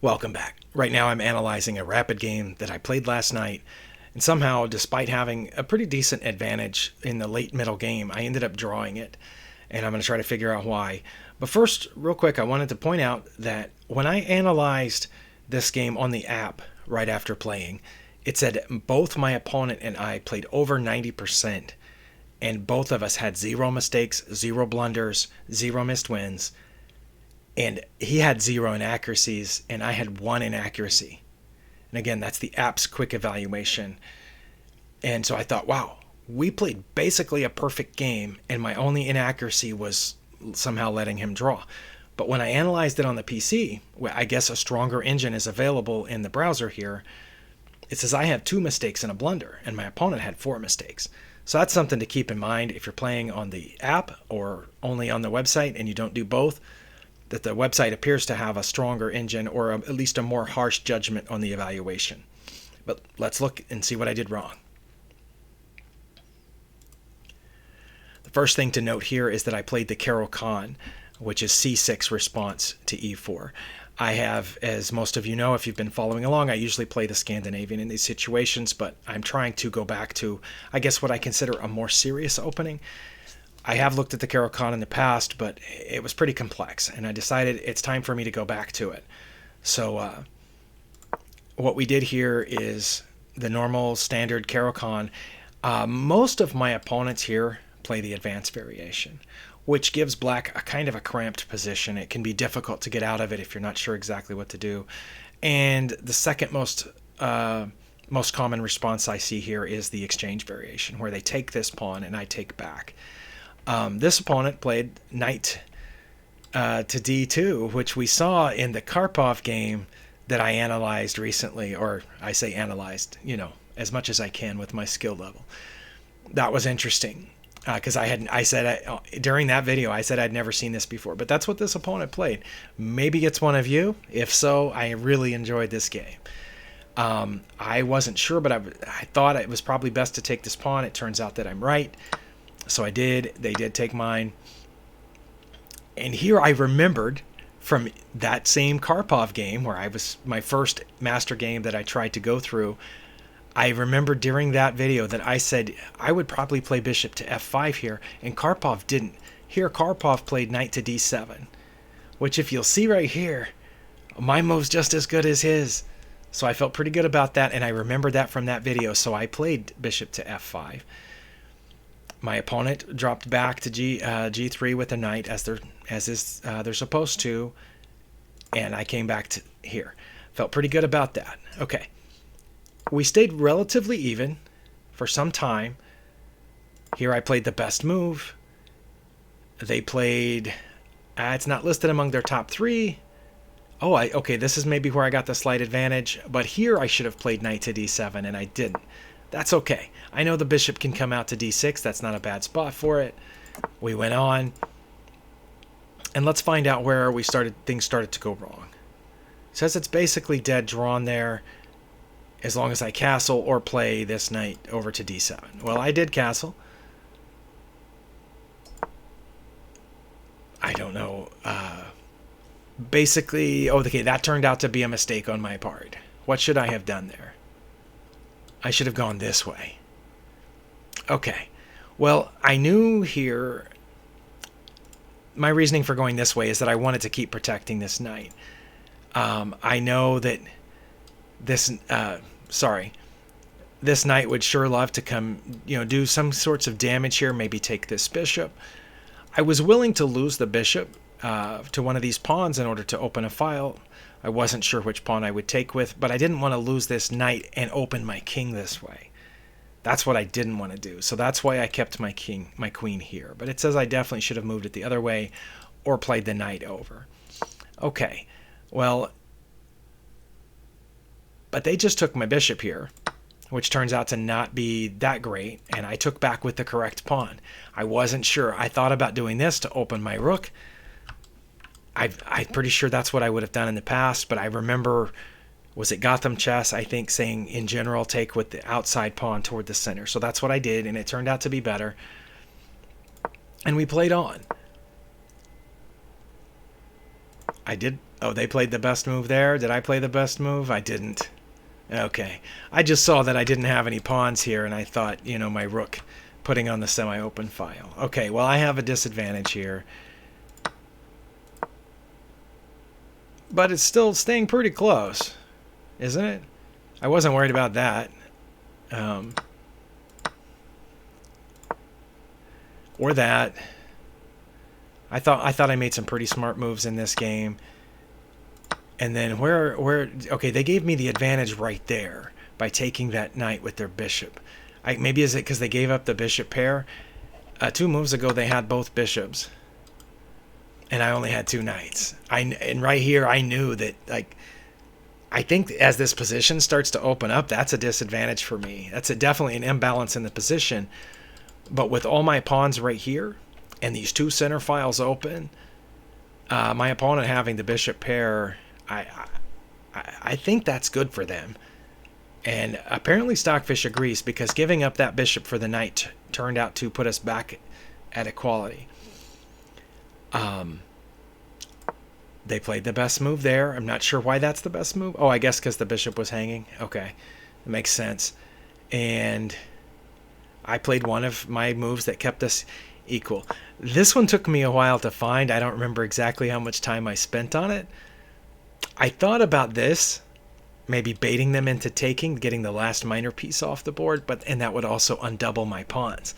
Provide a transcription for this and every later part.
Welcome back. Right now I'm analyzing a rapid game that I played last night, and somehow, despite having a pretty decent advantage in the late middle game, I ended up drawing it, and I'm going to try to figure out why. But first, real quick, I wanted to point out that when I analyzed this game on the app right after playing, it said both my opponent and I played over 90%, and both of us had zero mistakes, zero blunders, zero missed wins, and he had zero inaccuracies, and I had one inaccuracy. And again, that's the app's quick evaluation. And so I thought, wow, we played basically a perfect game, and my only inaccuracy was somehow letting him draw. But when I analyzed it on the PC, I guess a stronger engine is available in the browser here. It says I have 2 mistakes and a blunder, and my opponent had 4 mistakes. So that's something to keep in mind if you're playing on the app or only on the website and you don't do both, that the website appears to have a stronger engine or at least a more harsh judgment on the evaluation. But let's look and see what I did wrong. The first thing to note here is that I played the Caro-Kann, which is C6 response to E4. I have, as most of you know, if you've been following along, I usually play the Scandinavian in these situations, but I'm trying to go back to, I guess, what I consider a more serious opening. I have looked at the Caro-Kann in the past, but it was pretty complex, and I decided it's time for me to go back to it. So what we did here is the normal standard Caro-Kann. Most of my opponents here play the advanced variation, which gives black a kind of a cramped position. It can be difficult to get out of it if you're not sure exactly what to do. And the second most common response I see here is the exchange variation, where they take this pawn and I take back. This opponent played knight to d2, which we saw in the Karpov game that I analyzed recently, or I say analyzed, as much as I can with my skill level. That was interesting because during that video I said I'd never seen this before, but that's what this opponent played. Maybe it's one of you. If so, I really enjoyed this game. I wasn't sure, but I thought it was probably best to take this pawn. It turns out that I'm right. So I did. They did take mine. And here I remembered from that same Karpov game where I was my first master game that I tried to go through. I remember during that video that I said I would probably play bishop to f5 here, and Karpov didn't. Here Karpov played knight to d7, which if you'll see right here, my move's just as good as his. So I felt pretty good about that, and I remember that from that video, so I played bishop to f5. My opponent dropped back to g3 with a knight as they're supposed to, and I came back to here. Felt pretty good about that. Okay, we stayed relatively even for some time. Here I played the best move. They played. It's not listed among their top 3. Oh, okay. This is maybe where I got the slight advantage, but here I should have played knight to d7, and I didn't. That's okay. I know the bishop can come out to d6. That's not a bad spot for it. We went on. And let's find out where things started to go wrong. It says it's basically dead drawn there as long as I castle or play this knight over to d7. Well, I did castle. I don't know. Basically, okay, that turned out to be a mistake on my part. What should I have done there? I should have gone this way. Okay. Well, I knew here my reasoning for going this way is that I wanted to keep protecting this knight. I know that this knight would sure love to come, do some sorts of damage here, maybe take this bishop. I was willing to lose the bishop to one of these pawns in order to open a file. I wasn't sure which pawn I would take with, but I didn't want to lose this knight and open my king this way. That's what I didn't want to do. So that's why I kept my queen here. But it says I definitely should have moved it the other way or played the knight over. Okay, well, but they just took my bishop here, which turns out to not be that great, and I took back with the correct pawn. I wasn't sure. I thought about doing this to open my rook. I'm pretty sure that's what I would have done in the past, but I remember, was it Gotham Chess, I think, saying in general take with the outside pawn toward the center. So that's what I did, and it turned out to be better. And we played on. I did Oh, they played the best move there. Did I play the best move? I didn't. Okay. I just saw that I didn't have any pawns here, and I thought, you know, my rook putting on the semi-open file. Okay, well, I have a disadvantage here. But it's still staying pretty close, isn't it? I wasn't worried about that. Or that. I thought I made some pretty smart moves in this game. And then okay, they gave me the advantage right there by taking that knight with their bishop. Maybe is it because they gave up the bishop pair? 2 moves ago they had both bishops, and I only had 2 knights. And right here I knew that, like, I think as this position starts to open up, that's a disadvantage for me. That's definitely an imbalance in the position. But with all my pawns right here and these 2 center files open, my opponent having the bishop pair, I think that's good for them. And apparently Stockfish agrees, because giving up that bishop for the knight turned out to put us back at equality. They played the best move there. I'm not sure why that's the best move. Oh, I guess because the bishop was hanging. Okay, that makes sense. And I played one of my moves that kept us equal. This one took me a while to find. I don't remember exactly how much time I spent on it. I thought about this, maybe baiting them into getting the last minor piece off the board, and that would also undouble my pawns.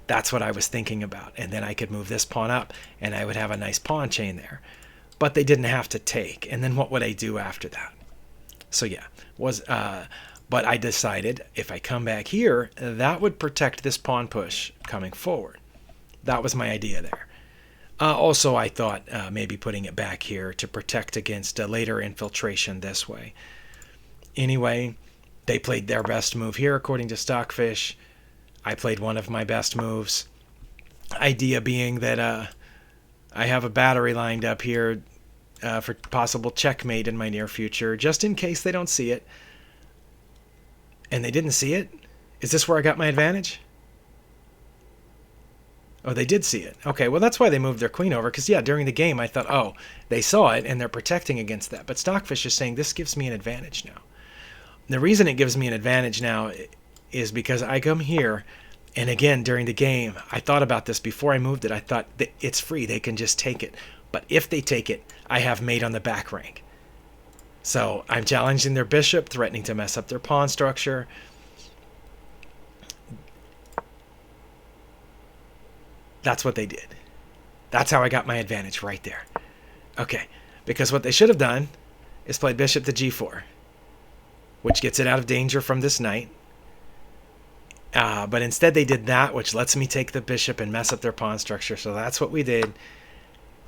That's what I was thinking about. And then I could move this pawn up, and I would have a nice pawn chain there. But they didn't have to take. And then what would I do after that? So yeah, but I decided if I come back here, that would protect this pawn push coming forward. That was my idea there. Also, I thought maybe putting it back here to protect against later infiltration this way. Anyway, they played their best move here, according to Stockfish. I played one of my best moves. Idea being that I have a battery lined up here for possible checkmate in my near future, just in case they don't see it. And they didn't see it? Is this where I got my advantage? Oh, they did see it. Okay, well, that's why they moved their queen over, because, yeah, during the game I thought, oh, they saw it and they're protecting against that. But Stockfish is saying this gives me an advantage now. The reason it gives me an advantage now is because I come here, and again, during the game, I thought about this before I moved it. I thought it's free. They can just take it. But if they take it, I have mate on the back rank. So I'm challenging their bishop, threatening to mess up their pawn structure. That's what they did. That's how I got my advantage right there. Okay, because what they should have done is played bishop to g4, which gets it out of danger from this knight. But instead they did that, which lets me take the bishop and mess up their pawn structure. So that's what we did,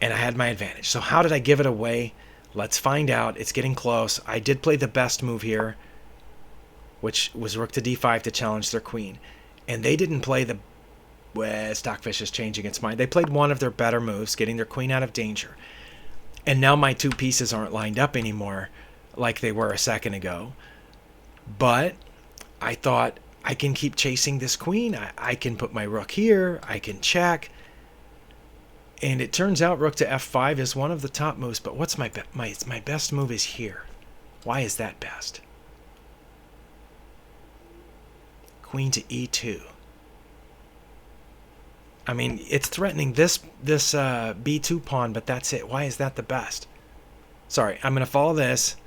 and I had my advantage. So how did I give it away? Let's find out. It's getting close. I did play the best move here, which was rook to d5 to challenge their queen. And they didn't play the... Well, Stockfish is changing its mind. They played one of their better moves, getting their queen out of danger. And now my 2 pieces aren't lined up anymore like they were a second ago. But I thought, I can keep chasing this queen. I can put my rook here. I can check. And it turns out rook to f5 is one of the top moves. But what's my best move is here. Why is that best? Queen to e2. I mean, it's threatening this b2 pawn, but that's it. Why is that the best? Sorry, I'm going to follow this.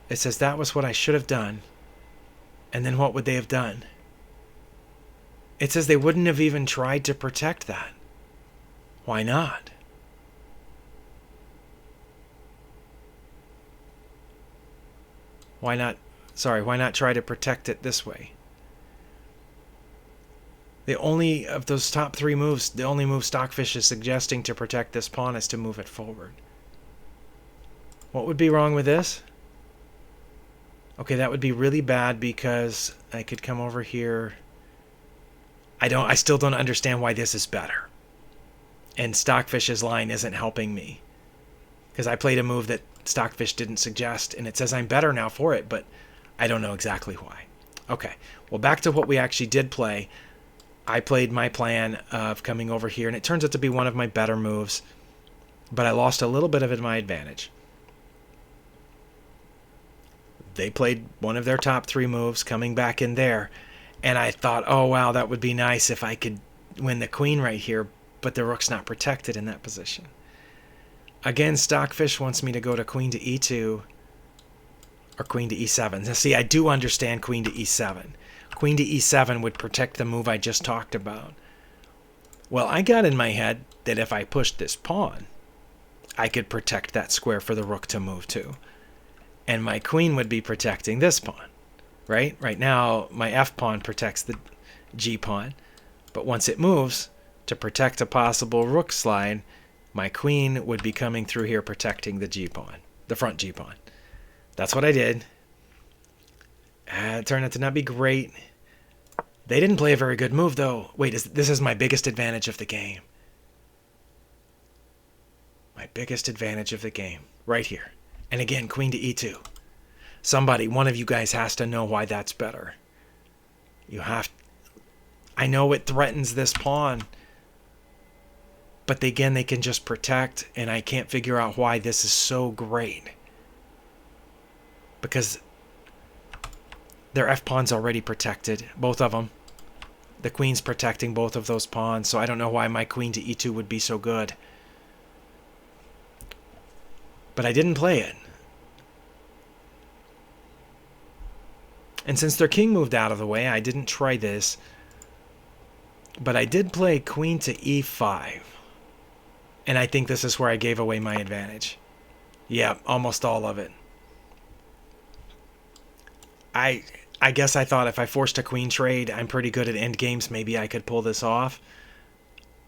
It says that was what I should have done. And then what would they have done? It says they wouldn't have even tried to protect that. Why not? Why not? Sorry, why not try to protect it this way? The only of those top 3 moves, the only move Stockfish is suggesting to protect this pawn is to move it forward. What would be wrong with this? Okay, that would be really bad because I could come over here. I still don't understand why this is better. And Stockfish's line isn't helping me. Because I played a move that Stockfish didn't suggest, and it says I'm better now for it, but I don't know exactly why. Okay, well, back to what we actually did play. I played my plan of coming over here, and it turns out to be one of my better moves, but I lost a little bit of it my advantage. they played one of their top 3 moves coming back in there. And I thought, oh, wow, that would be nice if I could win the queen right here, but the rook's not protected in that position. Again, Stockfish wants me to go to queen to e2 or queen to e7. Now, see, I do understand queen to e7. Queen to e7 would protect the move I just talked about. Well, I got in my head that if I pushed this pawn, I could protect that square for the rook to move to. And my queen would be protecting this pawn, right? Right now, my f-pawn protects the g-pawn. But once it moves, to protect a possible rook slide, my queen would be coming through here protecting the g-pawn, the front g-pawn. That's what I did. It turned out to not be great. They didn't play a very good move, though. Wait, this is my biggest advantage of the game. My biggest advantage of the game, right here. And again, queen to e2. Somebody, one of you guys has to know why that's better. You have... I know it threatens this pawn, but again, they can just protect, and I can't figure out why this is so great. Because their f-pawn's already protected, both of them. The queen's protecting both of those pawns, so I don't know why my queen to e2 would be so good. But I didn't play it. And since their king moved out of the way, I didn't try this. But I did play queen to e5. And I think this is where I gave away my advantage. Yeah, almost all of it. I guess I thought if I forced a queen trade, I'm pretty good at end games, maybe I could pull this off.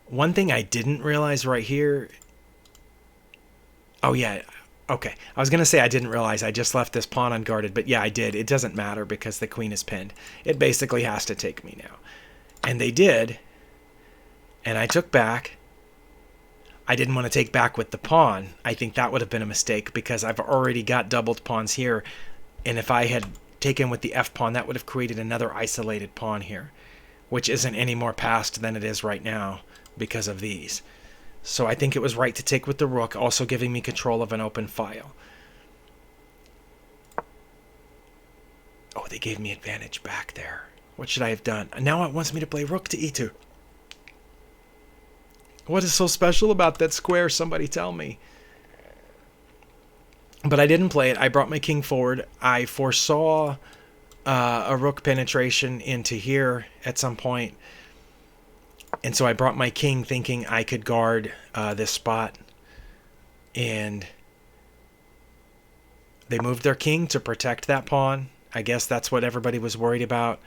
One thing I didn't realize right here... Oh, yeah. Okay. I was going to say I didn't realize I just left this pawn unguarded, but yeah, I did. It doesn't matter because the queen is pinned. It basically has to take me now. And they did. And I took back. I didn't want to take back with the pawn. I think that would have been a mistake because I've already got doubled pawns here. And if I had taken with the f-pawn, that would have created another isolated pawn here, which isn't any more passed than it is right now because of these. So I think it was right to take with the rook, also giving me control of an open file. Oh, they gave me advantage back there. What should I have done? Now it wants me to play rook to e2. What is so special about that square? Somebody tell me. But I didn't play it. I brought my king forward. I foresaw a rook penetration into here at some point. And so I brought my king thinking I could guard this spot. And they moved their king to protect that pawn. I guess that's what everybody was worried about.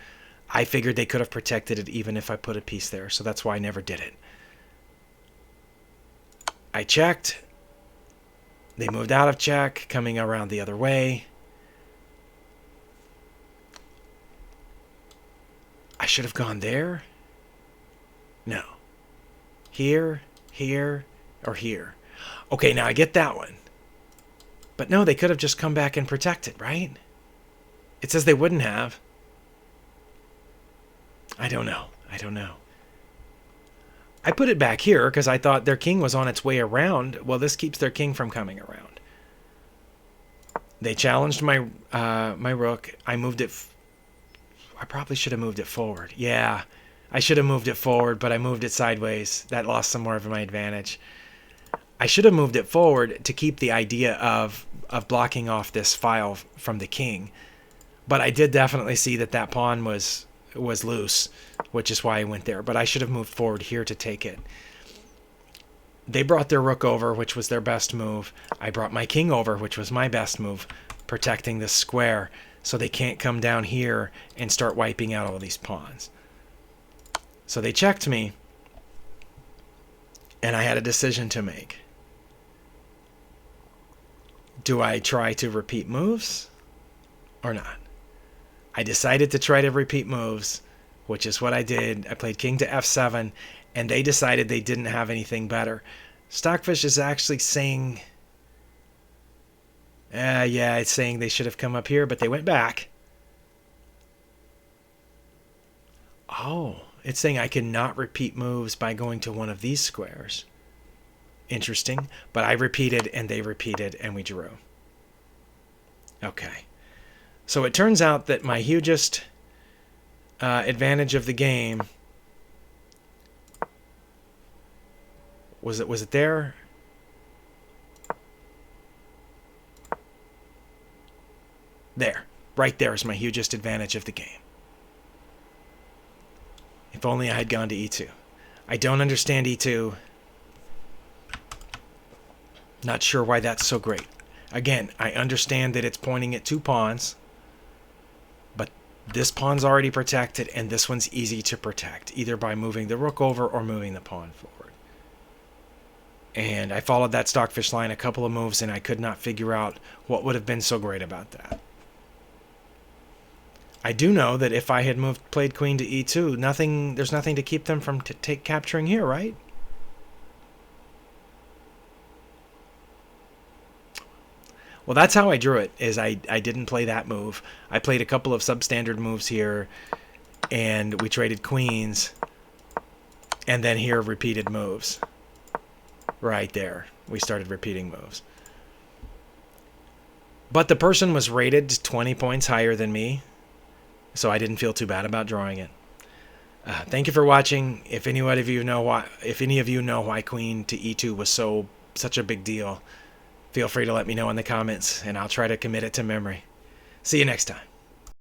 I figured they could have protected it even if I put a piece there. So that's why I never did it. I checked. They moved out of check, coming around the other way. I should have gone there. No. Here, here, or here. Okay, now I get that one. But no, they could have just come back and protected, right? It says they wouldn't have. I don't know. I don't know. I put it back here because I thought their king was on its way around. Well, this keeps their king from coming around. They challenged my my rook. I moved it. I probably should have moved it forward. Yeah, I should have moved it forward, but I moved it sideways. That lost some more of my advantage. I should have moved it forward to keep the idea of blocking off this file from the king. But I did definitely see that that pawn was loose, which is why I went there. But I should have moved forward here to take it. They brought their rook over, which was their best move. I brought my king over, which was my best move, protecting this square so they can't come down here and start wiping out all these pawns. So they checked me, and I had a decision to make. Do I try to repeat moves or not? I decided to try to repeat moves, which is what I did. I played king to f7, and they decided they didn't have anything better. Stockfish is actually saying, yeah, it's saying they should have come up here, but they went back. Oh, it's saying I cannot repeat moves by going to one of these squares. Interesting. But I repeated, and they repeated, and we drew. Okay. So it turns out that my hugest advantage of the game was it there? There. Right there is my hugest advantage of the game. If only I had gone to e2. I don't understand e2. Not sure why that's so great. Again, I understand that it's pointing at 2 pawns, but this pawn's already protected, and this one's easy to protect, either by moving the rook over or moving the pawn forward. And I followed that stockfish line a couple of moves, and I could not figure out what would have been so great about that. I do know that if I had played queen to e2, there's nothing to keep them from capturing here, right? Well, that's how I drew it, is I didn't play that move. I played a couple of substandard moves here, and we traded queens, and then here repeated moves. Right there. We started repeating moves. But the person was rated 20 points higher than me, so I didn't feel too bad about drawing it. Thank you for watching. If any of you know why queen to e2 was such a big deal, feel free to let me know in the comments, and I'll try to commit it to memory. See you next time.